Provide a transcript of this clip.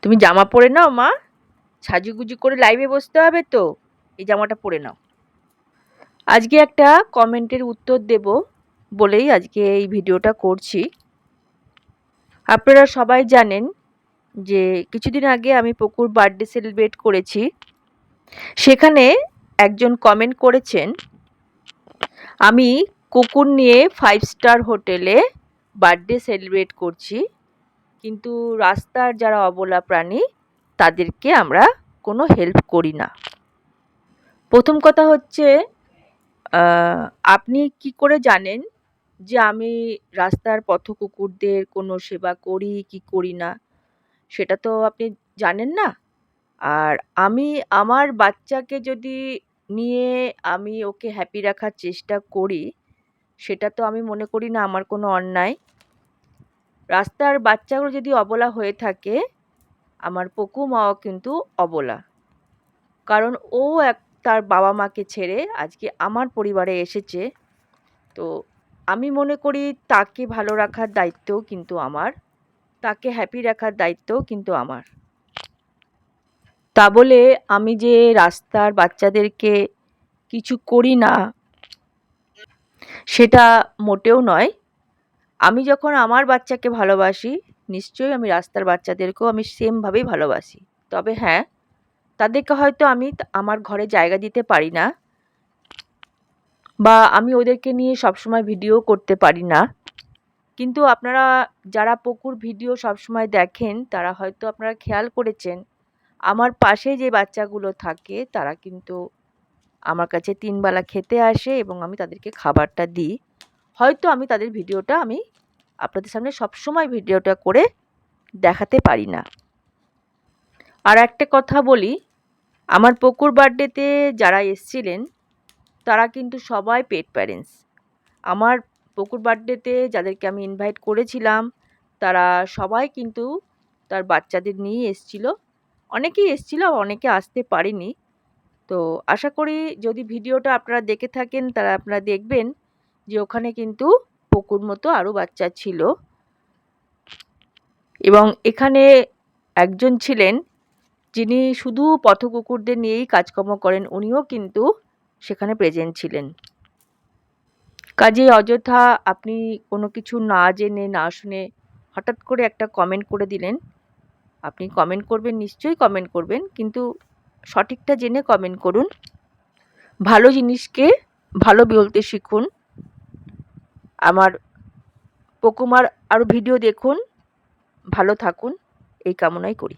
তুমি জামা পরে নাও মা, সাজুগুজু করে লাইভে বসতে হবে তো, এই জামাটা পরে নাও। আজকে একটা কমেন্টের উত্তর দেব বলেই আজকে এই ভিডিওটা করছি। আপনারা সবাই জানেন যে কিছুদিন আগে আমি পুকুর বার্থডে সেলিব্রেট করেছি। সেখানে একজন কমেন্ট করেছেন, আমি কুকুর নিয়ে 5 স্টার হোটেলে বার্থডে সেলিব্রেট করছি, কিন্তু রাস্তার যারা অবলা প্রাণী তাদেরকে আমরা কোনো হেল্প করি না। প্রথম কথা হচ্ছে, আপনি কি করে জানেন যে আমি রাস্তার পথ কুকুরদের কোনো সেবা করি কি করি না? সেটা তো আপনি জানেন না। আর আমি আমার বাচ্চাকে যদি নিয়ে আমি ওকে হ্যাপি রাখার চেষ্টা করি, সেটা তো আমি মনে করি না আমার কোনো অন্যায়। রাস্তার বাচ্চাগুলো যদি অবলা হয়ে থাকে, আমার পকু মাও কিন্তু অবলা। কারণ ও তার বাবা মাকে ছেড়ে আজকে আমার পরিবারে এসেছে। তো আমি মনে করি তাকে ভালো রাখার দায়িত্বও কিন্তু আমার, তাকে হ্যাপি রাখার দায়িত্বও কিন্তু আমার। তা বলে আমি যে রাস্তার বাচ্চাদেরকে কিছু করি না, সেটা মোটেও নয়। আমি যখন আমার বাচ্চাকে ভালোবাসি, নিশ্চয়ই আমি রাস্তার বাচ্চাদেরকেও আমি সেমভাবেই ভালোবাসি। তবে হ্যাঁ, তাদেরকে হয়তো আমি আমার ঘরে জায়গা দিতে পারি না, বা আমি ওদেরকে নিয়ে সবসময় ভিডিও করতে পারি না। কিন্তু আপনারা যারা পকুর ভিডিও সবসময় দেখেন, তারা হয়তো আপনারা খেয়াল করেছেন, আমার পাশে যে বাচ্চাগুলো থাকে তারা কিন্তু আমার কাছে 3 বেলা খেতে আসে এবং আমি তাদেরকে খাবারটা দিই। হয়তো আমি তাদের ভিডিওটা আমি আপনাদের সামনে সবসময় ভিডিওটা করে দেখাতে পারি না। আর একটা কথা বলি, আমার পকুর বার্থডেতে যারা এসছিলেন তারা কিন্তু সবাই পেট প্যারেন্টস। আমার পকুর বার্থডেতে যাদেরকে আমি ইনভাইট করেছিলাম তারা সবাই কিন্তু তার বাচ্চাদের নিয়েই এসছিল। অনেকেই এসছিল, অনেকে আসতে পারেনি। তো আশা করি যদি ভিডিওটা আপনারা দেখে থাকেন তারা আপনারা দেখবেন যে ওখানে কিন্তু পকুর মতো আরও বাচ্চা ছিল। এবং এখানে একজন ছিলেন যিনি শুধু পথ কুকুরদের নিয়েই কাজকর্ম করেন, উনিও কিন্তু সেখানে প্রেজেন্ট ছিলেন। কাজেই অযথা আপনি কোনো কিছু না জেনে না শুনে হঠাৎ করে একটা কমেন্ট করে দিলেন। আপনি কমেন্ট করবেন, নিশ্চয়ই কমেন্ট করবেন, কিন্তু সঠিকটা জেনে কমেন্ট করুন। ভালো জিনিসকে ভালো বলতে শিখুন। আমার পকুমার আরও ভিডিও দেখুন, ভালো থাকুন, এই কামনাই করি।